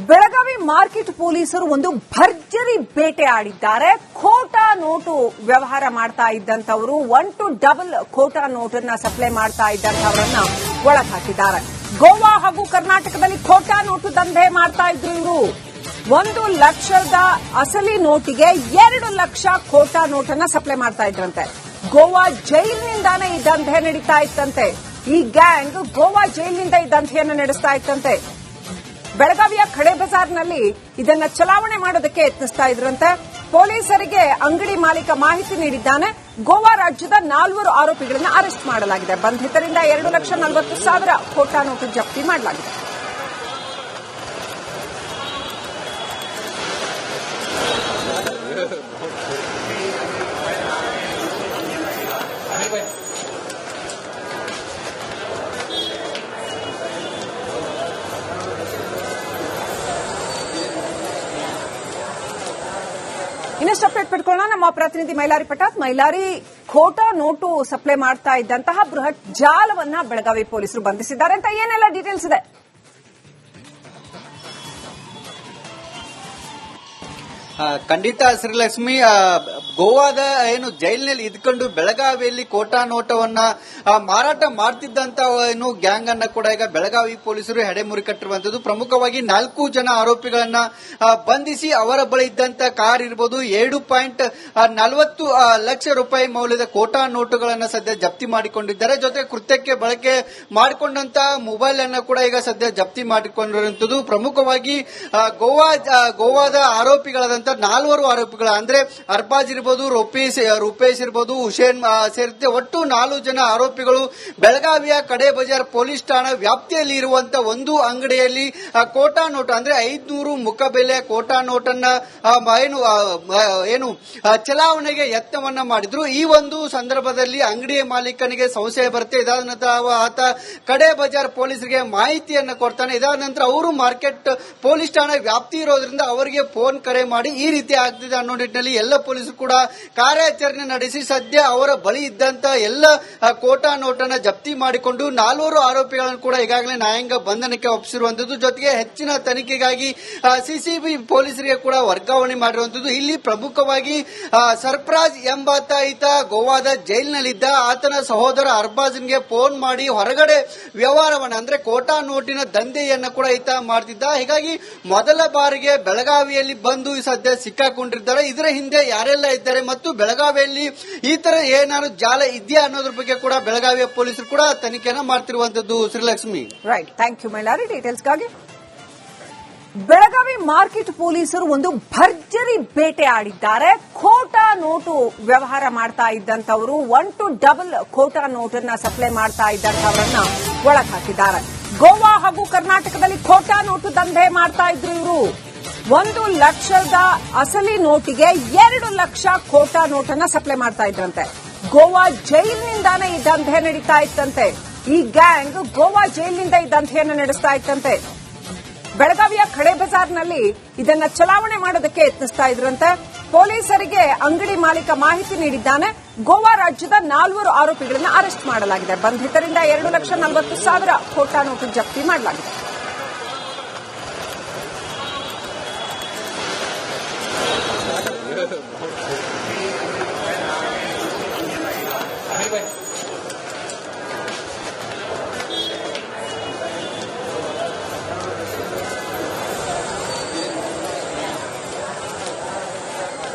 Belagavi market ಪೊಲೀಸರು ಒಂದು ಭರ್ಜರಿ ಬೇಟೆ ಆಡಿದ್ದಾರೆ. ಖೋಟಾ ನೋಟು ವ್ಯವಹಾರ ಮಾಡ್ತಾ ಇದ್ದಂತವರು 1 to 2 ಖೋಟಾ ನೋಟನ್ನ ಸಪ್ಲೈ ಮಾಡ್ತಾ ಇದ್ದಂತವರನ್ನ ಒಳಗೆ ಹಾಕಿದ್ದಾರೆ. ಗೋವಾ ಹಾಗೂ ಕರ್ನಾಟಕದಲ್ಲಿ ಖೋಟಾ ನೋಟು ದಂಧೆ ಮಾಡ್ತಾ ಇದ್ರು ಇವರು. 1 ಲಕ್ಷದ ಅಸಲಿ ನೋಟಿಗೆ 2 ಲಕ್ಷ ಖೋಟಾ ನೋಟನ್ನ ಸಪ್ಲೈ ಮಾಡ್ತಾ ಇದ್ರಂತೆ. ಗೋವಾ ಜೈಲಿನಿಂದಾನೇ ಈ ದಂಧೆ ನಡೀತಾ ಇತ್ತಂತೆ. ಈ ಗ್ಯಾಂಗ್ ಗೋವಾ ಜೈಲಿನಿಂದ ಈ ದಂಧೆಯನ್ನು ನಡೆಸ್ತಾ ಇತ್ತಂತೆ. ಬೆಳಗಾವಿಯ ಖಡೆ ಬಜಾರ್ನಲ್ಲಿ ಇದನ್ನ ಚಲಾವಣೆ ಮಾಡೋದಕ್ಕೆ ಯತ್ನಿಸ್ತಾ ಇದ್ರಂತೆ. ಪೊಲೀಸರಿಗೆ ಅಂಗಡಿ ಮಾಲೀಕ ಮಾಹಿತಿ ನೀಡಿದ್ದಾನೆ. ಗೋವಾ ರಾಜ್ಯದ 4 ಆರೋಪಿಗಳನ್ನು ಅರೆಸ್ಟ್ ಮಾಡಲಾಗಿದೆ. ಬಂಧಿತರಿಂದ 2,40,000 ಖೋಟಾ ನೋಟು ಜಪ್ತಿ ಮಾಡಲಾಗಿದೆ. ಇನ್ನಷ್ಟು ಅಪ್ಡೇಟ್ ಪಡ್ಕೊಳ್ಳೋಣ. ನಮ್ಮ ಪ್ರತಿನಿಧಿ ಮೈಲಾರಿ ಪಟಾತ್. ಮೈಲಾರಿ, ಖೋಟಾ ನೋಟು ಸಪ್ಲೈ ಮಾಡ್ತಾ ಇದ್ದಂತಹ ಬೃಹತ್ ಜಾಲವನ್ನ ಬೆಳಗಾವಿ ಪೊಲೀಸರು ಬಂಧಿಸಿದ್ದಾರೆ ಅಂತ ಏನೆಲ್ಲ ಡೀಟೇಲ್ಸ್ ಇದೆ? ಖಂಡಿತ ಶ್ರೀಲಕ್ಷ್ಮಿ, ಗೋವಾದ ಏನು ಜೈಲಿನಲ್ಲಿ ಇದ್ಕೊಂಡು ಬೆಳಗಾವಿಯಲ್ಲಿ ಖೋಟಾ ನೋಟವನ್ನ ಮಾರಾಟ ಮಾಡ್ತಿದ್ದಂತ ಏನು ಗ್ಯಾಂಗ್ ಅನ್ನ ಕೂಡ ಈಗ ಬೆಳಗಾವಿ ಪೊಲೀಸರು ಹೆಡೆಮುರಿ ಕಟ್ಟಿರುವಂತದ್ದು. ಪ್ರಮುಖವಾಗಿ 4 ಜನ ಆರೋಪಿಗಳನ್ನ ಬಂಧಿಸಿ ಅವರ ಬಳಿ ಇದ್ದಂತ ಕಾರ್ ಇರಬಹುದು 7.40 ಲಕ್ಷ ರೂಪಾಯಿ ಮೌಲ್ಯದ ಖೋಟಾ ನೋಟುಗಳನ್ನ ಸದ್ಯ ಜಪ್ತಿ ಮಾಡಿಕೊಂಡಿದ್ದಾರೆ. ಜೊತೆ ಕೃತ್ಯಕ್ಕೆ ಬಳಕೆ ಮಾಡಿಕೊಂಡಂತ ಮೊಬೈಲ್ ಅನ್ನ ಕೂಡ ಈಗ ಸದ್ಯ ಜಪ್ತಿ ಮಾಡಿಕೊಂಡಿರುವಂತದ್ದು. ಪ್ರಮುಖವಾಗಿ ಗೋವಾದ ಆರೋಪಿಗಳಾದಂತ 4 ಆರೋಪಿಗಳ ಅಂದ್ರೆ ಅರ್ಬಾಜ್ ಇರಬಹುದು, ರೂಪೇಶ್ ಇರಬಹುದು, ಹುಸೇನ್ ಸೇರಿದಂತೆ ಒಟ್ಟು 4 ಜನ ಆರೋಪಿಗಳು ಬೆಳಗಾವಿಯ ಖಡೆ ಬಜಾರ್ ಪೊಲೀಸ್ ಠಾಣಾ ವ್ಯಾಪ್ತಿಯಲ್ಲಿ ಇರುವಂತಹ ಒಂದು ಅಂಗಡಿಯಲ್ಲಿ ಖೋಟಾ ನೋಟ್ ಅಂದ್ರೆ 500 ಮುಖಬೆಲೆ ಖೋಟಾ ನೋಟನ್ನ ಏನು ಚಲಾವಣೆಗೆ ಯತ್ನವನ್ನ ಮಾಡಿದ್ರು. ಈ ಒಂದು ಸಂದರ್ಭದಲ್ಲಿ ಅಂಗಡಿಯ ಮಾಲೀಕನಿಗೆ ಸಂಶಯ ಬರುತ್ತೆ. ಇದಾದ ನಂತರ ಆತ ಖಡೆ ಬಜಾರ್ ಪೊಲೀಸರಿಗೆ ಮಾಹಿತಿಯನ್ನ ಕೊಡ್ತಾನೆ. ಇದಾದ ನಂತರ ಅವರು ಮಾರ್ಕೆಟ್ ಪೊಲೀಸ್ ಠಾಣಾ ವ್ಯಾಪ್ತಿ ಇರೋದ್ರಿಂದ ಅವರಿಗೆ ಫೋನ್ ಕರೆ ಮಾಡಿ ಈ ರೀತಿ ಆಗ್ತಿದೆ ಅನ್ನೋ ನಿಟ್ಟಿನಲ್ಲಿ ಎಲ್ಲ ಪೊಲೀಸರು ಕೂಡ ಕಾರ್ಯಾಚರಣೆ ನಡೆಸಿ ಸದ್ಯ ಅವರ ಬಳಿ ಇದ್ದಂತ ಎಲ್ಲ ಖೋಟಾ ನೋಟನ್ನ ಜಪ್ತಿ ಮಾಡಿಕೊಂಡು 4 ಆರೋಪಿಗಳನ್ನು ಕೂಡ ಈಗಾಗಲೇ ನ್ಯಾಯಾಂಗ ಬಂಧನಕ್ಕೆ ಒಪ್ಪಿಸಿರುವಂತದ್ದು. ಜೊತೆಗೆ ಹೆಚ್ಚಿನ ತನಿಖೆಗಾಗಿ ಸಿಸಿಬಿ ಪೊಲೀಸರಿಗೆ ಕೂಡ ವರ್ಗಾವಣೆ ಮಾಡಿರುವಂತದ್ದು. ಇಲ್ಲಿ ಪ್ರಮುಖವಾಗಿ ಸರ್ಫರಾಜ್ ಎಂಬಾತ ಈತ ಗೋವಾದ ಜೈಲಿನಲ್ಲಿದ್ದ. ಆತನ ಸಹೋದರ ಅರ್ಬಾಜ್ಗೆ ಫೋನ್ ಮಾಡಿ ಹೊರಗಡೆ ವ್ಯವಹಾರವನ್ನ ಅಂದ್ರೆ ಖೋಟಾ ನೋಟಿನ ದಂಧೆಯನ್ನ ಕೂಡ ಈತ ಮಾಡ್ತಿದ್ದ. ಹೀಗಾಗಿ ಮೊದಲ ಬಾರಿಗೆ ಬೆಳಗಾವಿಯಲ್ಲಿ ಬಂದು ಸದ್ಯ ಸಿಕ್ಕಾಕೊಂಡಿದ್ದಾರೆ. ಇದರ ಹಿಂದೆ ಯಾರೆಲ್ಲ ಇದ್ದಾರೆ ಮತ್ತು ಬೆಳಗಾವಿಯಲ್ಲಿ ಈ ತರ ಏನಾದ್ರು ಜಾಲ ಇದೆಯಾ ಅನ್ನೋದ್ರ ಬಗ್ಗೆ ಕೂಡ ಬೆಳಗಾವಿಯ ಪೊಲೀಸರು ಕೂಡ ತನಿಖೆಯನ್ನ ಮಾಡ್ತಿರುವಂತದ್ದು. Srilakshmi, right, thank you Mylari ಡೀಟೇಲ್ಸ್ಗಾಗಿ. ಬೆಳಗಾವಿ ಮಾರ್ಕೆಟ್ ಪೊಲೀಸರು ಒಂದು ಭರ್ಜರಿ ಬೇಟೆ ಆಡಿದ್ದಾರೆ. ಖೋಟಾ ನೋಟು ವ್ಯವಹಾರ ಮಾಡ್ತಾ ಇದ್ದಂತವರು 1 to 2 ಖೋಟಾ ನೋಟನ್ನ ಸಪ್ಲೈ ಮಾಡ್ತಾ ಇದ್ದಂತವರನ್ನ ಒಳಗೆ ಹಾಕಿದ್ದಾರೆ. ಗೋವಾ ಹಾಗೂ ಕರ್ನಾಟಕದಲ್ಲಿ ಖೋಟಾ ನೋಟು ದಂಧೆ ಮಾಡ್ತಾ ಇದ್ರು ಇವರು. 1 ಲಕ್ಷದ ಅಸಲಿ ನೋಟಿಗೆ 2 ಲಕ್ಷ ಖೋಟಾ ನೋಟನ್ನ ಸಪ್ಲೈ ಮಾಡ್ತಾ ಇದ್ರಂತೆ. ಗೋವಾ ಜೈಲಿನಿಂದಾನೇ ಈ ದಂಧೆ ನಡೀತಾ ಇತ್ತಂತೆ. ಈ ಗ್ಯಾಂಗ್ ಗೋವಾ ಜೈಲಿನಿಂದ ಈ ದಂಧೆಯನ್ನು ನಡೆಸ್ತಾ ಇತ್ತಂತೆ. ಬೆಳಗಾವಿಯ ಖಡೆ ಬಜಾರ್ನಲ್ಲಿ ಇದನ್ನ ಚಲಾವಣೆ ಮಾಡೋದಕ್ಕೆ ಯತ್ನಿಸ್ತಾ ಇದ್ರಂತೆ. ಪೊಲೀಸರಿಗೆ ಅಂಗಡಿ ಮಾಲೀಕ ಮಾಹಿತಿ ನೀಡಿದ್ದಾನೆ. ಗೋವಾ ರಾಜ್ಯದ 4 ಆರೋಪಿಗಳನ್ನು ಅರೆಸ್ಟ್ ಮಾಡಲಾಗಿದೆ. ಬಂಧಿತರಿಂದ 2,40,000 ಖೋಟಾ ನೋಟು ಜಪ್ತಿ ಮಾಡಲಾಗಿದೆ.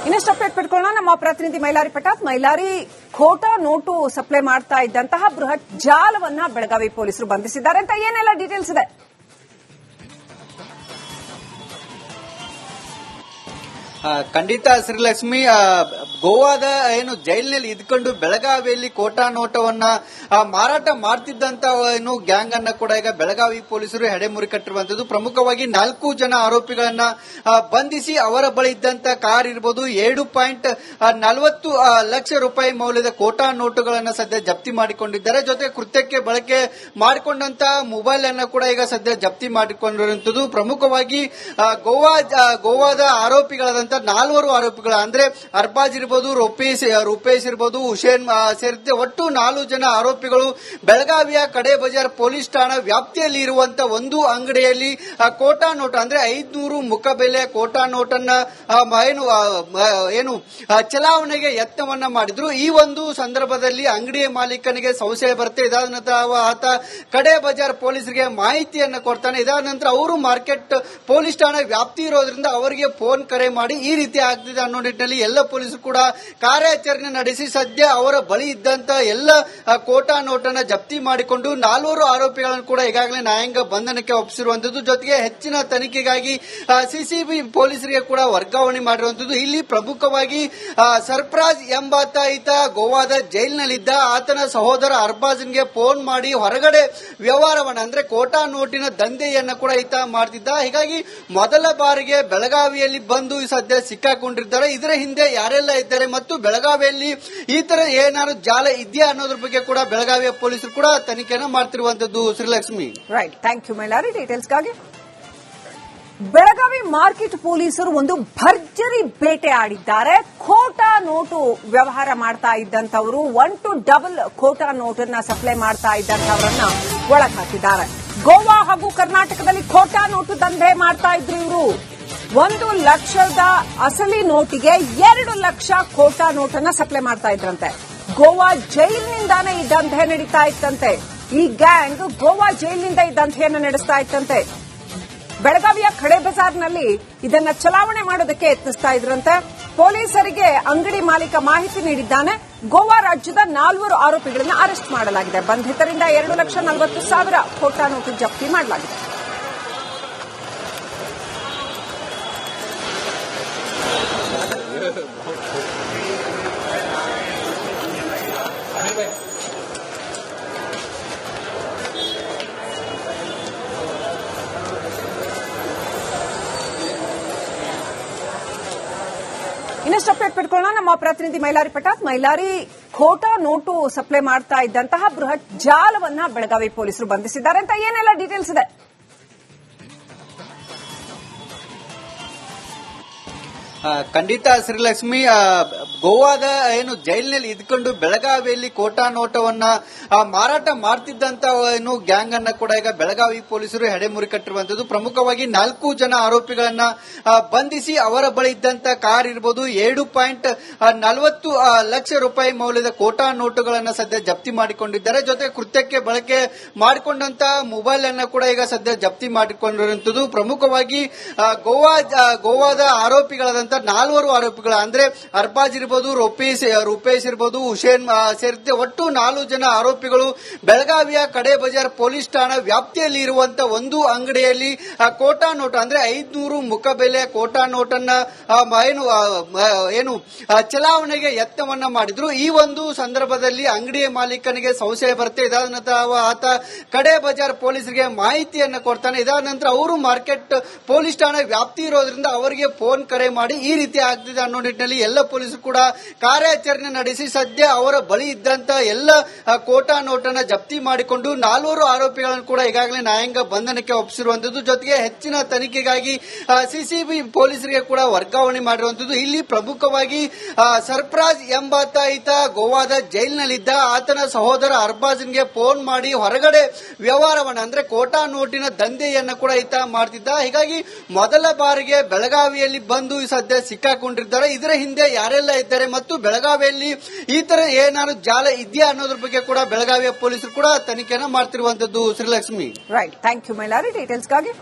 ಇನ್ನಷ್ಟು ಅಪ್ಡೇಟ್ ಪಡ್ಕೊಳ್ಳೋಣ. ನಮ್ಮ ಪ್ರತಿನಿಧಿ ಮೈಲಾರಿ ಪಟಾತ್. ಮೈಲಾರಿ, ಖೋಟಾ ನೋಟು ಸಪ್ಲೈ ಮಾಡ್ತಾ ಇದ್ದಂತಹ ಬೃಹತ್ ಜಾಲವನ್ನ ಬೆಳಗಾವಿ ಪೊಲೀಸರು ಬಂಧಿಸಿದ್ದಾರೆ ಅಂತ ಏನೆಲ್ಲ ಡೀಟೇಲ್ಸ್ ಇದೆ? ಖಂಡಿತ ಶ್ರೀಲಕ್ಷ್ಮಿ, ಗೋವಾದ ಏನು ಜೈಲಿನಲ್ಲಿ ಇದ್ಕೊಂಡು ಬೆಳಗಾವಿಯಲ್ಲಿ ಖೋಟಾ ನೋಟವನ್ನ ಮಾರಾಟ ಮಾಡ್ತಿದ್ದಂತ ಏನು ಗ್ಯಾಂಗ್ ಅನ್ನ ಕೂಡ ಈಗ ಬೆಳಗಾವಿ ಪೊಲೀಸರು ಹೆಡೆಮುರಿ ಕಟ್ಟಿರುವಂತದ್ದು. ಪ್ರಮುಖವಾಗಿ 4 ಜನ ಆರೋಪಿಗಳನ್ನ ಬಂಧಿಸಿ ಅವರ ಬಳಿ ಇದ್ದಂತ ಕಾರ್ ಇರಬಹುದು 7.40 ಲಕ್ಷ ರೂಪಾಯಿ ಮೌಲ್ಯದ ಖೋಟಾ ನೋಟುಗಳನ್ನ ಸದ್ಯ ಜಪ್ತಿ ಮಾಡಿಕೊಂಡಿದ್ದಾರೆ. ಜೊತೆ ಕೃತ್ಯಕ್ಕೆ ಬಳಕೆ ಮಾಡಿಕೊಂಡಂತ ಮೊಬೈಲ್ ಅನ್ನ ಕೂಡ ಈಗ ಸದ್ಯ ಜಪ್ತಿ ಮಾಡಿಕೊಂಡಿರುವಂತದ್ದು. ಪ್ರಮುಖವಾಗಿ ಗೋವಾದ ಆರೋಪಿಗಳಾದಂತ 4 ಆರೋಪಿಗಳ ಅಂದ್ರೆ ಅರ್ಬಾಜ್ ಇರಬಹುದು, ಇರ್ಬೋದು, ರೂಪೇಶ್ ಇರ್ಬೋದು, ಹುಸೇನ್ ಸೇರಿದಂತೆ ಒಟ್ಟು 4 ಜನ ಆರೋಪಿಗಳು ಬೆಳಗಾವಿಯ ಕಡೆ ಬಜಾರ್ ಪೊಲೀಸ್ ಠಾಣಾ ವ್ಯಾಪ್ತಿಯಲ್ಲಿ ಇರುವಂತಹ ಒಂದು ಅಂಗಡಿಯಲ್ಲಿ ಕೋಟಾ ನೋಟ್ ಅಂದ್ರೆ 500 ಮುಖಬೆಲೆ ಕೋಟಾ ನೋಟ್ ಅನ್ನ ಚಲಾವಣೆಗೆ ಯತ್ನವನ್ನ ಮಾಡಿದ್ರು. ಈ ಒಂದು ಸಂದರ್ಭದಲ್ಲಿ ಅಂಗಡಿಯ ಮಾಲೀಕನಿಗೆ ಸಂಶಯ ಬರುತ್ತೆ. ಇದಾದ ನಂತರ ಆತ ಕಡೆ ಬಜಾರ್ ಪೊಲೀಸರಿಗೆ ಮಾಹಿತಿಯನ್ನ ಕೊಡ್ತಾನೆ. ಇದಾದ ನಂತರ ಅವರು ಮಾರ್ಕೆಟ್ ಪೊಲೀಸ್ ಠಾಣಾ ವ್ಯಾಪ್ತಿ ಇರೋದ್ರಿಂದ ಅವರಿಗೆ ಫೋನ್ ಕರೆ ಮಾಡಿ ಈ ರೀತಿ ಆಗ್ತಿದೆ ಅನ್ನೋ ನಿಟ್ಟಿನಲ್ಲಿ ಎಲ್ಲ ಪೊಲೀಸರು ಕೂಡ ಕಾರ್ಯಾಚರಣೆ ನಡೆಸಿ ಸದ್ಯ ಅವರ ಬಳಿ ಇದ್ದಂತ ಎಲ್ಲ ಕೋಟಾ ನೋಟ್ ಅನ್ನ ಜಪ್ತಿ ಮಾಡಿಕೊಂಡು 4 ಆರೋಪಿಗಳನ್ನು ಕೂಡ ಈಗಾಗಲೇ ನ್ಯಾಯಾಂಗ ಬಂಧನಕ್ಕೆ ಒಪ್ಪಿಸಿರುವಂತದ್ದು. ಜೊತೆಗೆ ಹೆಚ್ಚಿನ ತನಿಖೆಗಾಗಿ ಸಿಸಿಬಿ ಪೊಲೀಸರಿಗೆ ಕೂಡ ವರ್ಗಾವಣೆ ಮಾಡಿರುವಂತದ್ದು. ಇಲ್ಲಿ ಪ್ರಮುಖವಾಗಿ ಸರ್ಫರಾಜ್ ಎಂಬಾತ ಈತ ಗೋವಾದ ಜೈಲಿನಲ್ಲಿದ್ದ. ಆತನ ಸಹೋದರ ಅರ್ಬಾಜ್ಗೆ ಫೋನ್ ಮಾಡಿ ಹೊರಗಡೆ ವ್ಯವಹಾರವನ್ನ ಅಂದ್ರೆ ಕೋಟಾ ನೋಟಿನ ದಂಧೆಯನ್ನ ಕೂಡ ಈತ ಮಾಡ್ತಿದ್ದ. ಹೀಗಾಗಿ ಮೊದಲ ಬಾರಿಗೆ ಬೆಳಗಾವಿಯಲ್ಲಿ ಬಂದು ಸದ್ಯ ಸಿಕ್ಕಾಕೊಂಡಿದ್ದಾರೆ. ಇದರ ಹಿಂದೆ ಯಾರೆಲ್ಲ ಇದ್ದಾರೆ ಮತ್ತು ಬೆಳಗಾವಿಯಲ್ಲಿ ಈ ತರ ಏನಾದ್ರು ಜಾಲ ಇದೆಯಾ ಅನ್ನೋದ್ರ ಬಗ್ಗೆ ಕೂಡ ಬೆಳಗಾವಿಯ ಪೊಲೀಸರು ಕೂಡ ತನಿಖೆಯನ್ನು ಮಾಡ್ತಿರುವಂತದ್ದು. Srilakshmi, right, thank you Mylari ಡೀಟೇಲ್ಸ್ಗಾಗಿ. ಬೆಳಗಾವಿ ಮಾರ್ಕೆಟ್ ಪೊಲೀಸರು ಒಂದು ಭರ್ಜರಿ ಬೇಟೆ ಆಡಿದ್ದಾರೆ. ಖೋಟಾ ನೋಟು ವ್ಯವಹಾರ ಮಾಡ್ತಾ ಇದ್ದಂತವರು 1 to 2 ಖೋಟಾ ನೋಟನ್ನ ಸಪ್ಲೈ ಮಾಡ್ತಾ ಇದ್ದಂತವರನ್ನ ಒಳಗೆ ಹಾಕಿದ್ದಾರೆ. ಗೋವಾ ಹಾಗೂ ಕರ್ನಾಟಕದಲ್ಲಿ ಖೋಟಾ ನೋಟು ದಂಧೆ ಮಾಡ್ತಾ ಇದ್ರು ಇವರು. 1 ಲಕ್ಷದ ಅಸಲಿ ನೋಟಿಗೆ 2 ಲಕ್ಷ ಖೋಟಾ ನೋಟನ್ನ ಸಪ್ಲೈ ಮಾಡ್ತಾ ಇದ್ರಂತೆ. ಗೋವಾ ಜೈಲಿನಿಂದಾನೇ ಈ ದಂಧೆ ನಡೀತಾ ಇತ್ತಂತೆ. ಈ ಗ್ಯಾಂಗ್ ಗೋವಾ ಜೈಲಿನಿಂದ ಈ ದಂಧೆಯನ್ನು ನಡೆಸ್ತಾ ಇತ್ತಂತೆ. ಬೆಳಗಾವಿಯ ಖಡೆ ಬಜಾರ್ನಲ್ಲಿ ಇದನ್ನ ಚಲಾವಣೆ ಮಾಡೋದಕ್ಕೆ ಯತ್ನಿಸ್ತಾ ಇದ್ರಂತೆ. ಪೊಲೀಸರಿಗೆ ಅಂಗಡಿ ಮಾಲೀಕ ಮಾಹಿತಿ ನೀಡಿದ್ದಾನೆ. ಗೋವಾ ರಾಜ್ಯದ 4 ಆರೋಪಿಗಳನ್ನು ಅರೆಸ್ಟ್ ಮಾಡಲಾಗಿದೆ. ಬಂಧಿತರಿಂದ 2,40,000 ಖೋಟಾ ನೋಟು ಜಪ್ತಿ ಮಾಡಲಾಗಿದೆ. ಇನ್ನಷ್ಟು ಅಪ್ಡೇಟ್ ಪಡ್ಕೊಳ್ಳೋಣ. ನಮ್ಮ ಪ್ರತಿನಿಧಿ ಮೈಲಾರಿ ಪಟಾತ್. ಮೈಲಾರಿ, ಖೋಟಾ ನೋಟು ಸಪ್ಲೈ ಮಾಡ್ತಾ ಇದ್ದಂತಹ ಬೃಹತ್ ಜಾಲವನ್ನ ಬೆಳಗಾವಿ ಪೊಲೀಸರು ಬಂಧಿಸಿದ್ದಾರೆ ಅಂತ ಏನೆಲ್ಲ ಡೀಟೇಲ್ಸ್ ಇದೆ? ಖಂಡಿತ ಶ್ರೀಲಕ್ಷ್ಮಿ, ಗೋವಾದ ಜೈಲಿನಲ್ಲಿ ಇದ್ಕೊಂಡು ಬೆಳಗಾವಿಯಲ್ಲಿ ಕೋಟಾ ನೋಟವನ್ನ ಮಾರಾಟ ಮಾಡ್ತಿದ್ದಂತ ಗ್ಯಾಂಗ್ ಅನ್ನ ಕೂಡ ಈಗ ಬೆಳಗಾವಿ ಪೊಲೀಸರು ಹೆಡೆಮುರಿ ಕಟ್ಟಿರುವಂತದ್ದು. ಪ್ರಮುಖವಾಗಿ 4 ಜನ ಆರೋಪಿಗಳನ್ನ ಬಂಧಿಸಿ ಅವರ ಬಳಿ ಇದ್ದಂತ ಕಾರ್ ಇರಬಹುದು 7.40 ಲಕ್ಷ ರೂಪಾಯಿ ಮೌಲ್ಯದ ಕೋಟಾ ನೋಟುಗಳನ್ನ ಸದ್ಯ ಜಪ್ತಿ ಮಾಡಿಕೊಂಡಿದ್ದಾರೆ. ಜೊತೆ ಕೃತ್ಯಕ್ಕೆ ಬಳಕೆ ಮಾಡಿಕೊಂಡಂತ ಮೊಬೈಲ್ ಅನ್ನ ಕೂಡ ಈಗ ಸದ್ಯ ಜಪ್ತಿ ಮಾಡಿಕೊಂಡಿರುವಂತದ್ದು. ಪ್ರಮುಖವಾಗಿ ಗೋವಾದ ಆರೋಪಿಗಳಾದಂತ 4 ಆರೋಪಿಗಳು ಅಂದ್ರೆ ಅರ್ಬಾಜ್ ಇರಬಹುದು, ರೂಪೇಶ್ ಇರಬಹುದು, ಹುಸೇನ್ ಸೇರಿದಂತೆ ಒಟ್ಟು 4 ಜನ ಆರೋಪಿಗಳು ಬೆಳಗಾವಿಯ ಕಡೆ ಬಜಾರ್ ಪೊಲೀಸ್ ಠಾಣಾ ವ್ಯಾಪ್ತಿಯಲ್ಲಿ ಇರುವಂತಹ ಒಂದು ಅಂಗಡಿಯಲ್ಲಿ ಕೋಟಾ ನೋಟ್ ಅಂದ್ರೆ 500 ಮುಖಬೆಲೆ ಕೋಟಾ ನೋಟ್ ಅನ್ನ ಚಲಾವಣೆಗೆ ಯತ್ನವನ್ನ ಮಾಡಿದ್ರು. ಈ ಒಂದು ಸಂದರ್ಭದಲ್ಲಿ ಅಂಗಡಿಯ ಮಾಲೀಕನಿಗೆ ಸಂಶಯ ಬರುತ್ತೆ. ಇದಾದ ನಂತರ ಆತ ಕಡೆ ಬಜಾರ್ ಪೊಲೀಸರಿಗೆ ಮಾಹಿತಿಯನ್ನ ಕೊಡ್ತಾನೆ. ಇದಾದ ನಂತರ ಅವರು ಮಾರ್ಕೆಟ್ ಪೊಲೀಸ್ ಠಾಣಾ ವ್ಯಾಪ್ತಿ ಇರೋದ್ರಿಂದ ಅವರಿಗೆ ಫೋನ್ ಕರೆ ಮಾಡಿ ಈ ರೀತಿ ಆಗ್ತಿದೆ ಅನ್ನೋ ನಿಟ್ಟಿನಲ್ಲಿ ಎಲ್ಲ ಪೊಲೀಸರು ಕೂಡ ಕಾರ್ಯಾಚರಣೆ ನಡೆಸಿ ಸದ್ಯ ಅವರ ಬಳಿ ಇದ್ದಂತ ಎಲ್ಲ ಕೋಟಾ ನೋಟ್ ಅನ್ನ ಜಪ್ತಿ ಮಾಡಿಕೊಂಡು 4 ಆರೋಪಿಗಳನ್ನು ಕೂಡ ಈಗಾಗಲೇ ನ್ಯಾಯಾಂಗ ಬಂಧನಕ್ಕೆ ಒಪ್ಪಿಸಿರುವಂತದ್ದು. ಜೊತೆಗೆ ಹೆಚ್ಚಿನ ತನಿಖೆಗಾಗಿ ಸಿಸಿಬಿ ಪೊಲೀಸರಿಗೆ ಕೂಡ ವರ್ಗಾವಣೆ ಮಾಡಿರುವಂತದ್ದು. ಇಲ್ಲಿ ಪ್ರಮುಖವಾಗಿ ಸರ್ಫರಾಜ್ ಎಂಬಾತ ಈತ ಗೋವಾದ ಜೈಲಿನಲ್ಲಿದ್ದ. ಆತನ ಸಹೋದರ ಅರ್ಬಾಜ್ಗೆ ಫೋನ್ ಮಾಡಿ ಹೊರಗಡೆ ವ್ಯವಹಾರವನ್ನ ಅಂದ್ರೆ ಕೋಟಾ ನೋಟಿನ ದಂಧೆಯನ್ನ ಕೂಡ ಈತ ಮಾಡ್ತಿದ್ದ. ಹೀಗಾಗಿ ಮೊದಲ ಬಾರಿಗೆ ಬೆಳಗಾವಿಯಲ್ಲಿ ಬಂದು ಸದ್ಯ ಸಿಕ್ಕಾಕೊಂಡಿದ್ದಾರೆ. ಇದರ ಹಿಂದೆ ಯಾರೆಲ್ಲ ಇದ್ದಾರೆ ಮತ್ತು ಬೆಳಗಾವಿಯಲ್ಲಿ ಈ ತರ ಏನಾದ್ರು ಜಾಲ ಇದೆಯಾ ಅನ್ನೋದ್ರ ಬಗ್ಗೆ ಕೂಡ ಬೆಳಗಾವಿಯ ಪೊಲೀಸರು ಕೂಡ ತನಿಖೆಯನ್ನು ಮಾಡ್ತಿರುವಂತದ್ದು. Srilakshmi, right, thank you Mylari ಡೀಟೇಲ್ಸ್ಗಾಗಿ.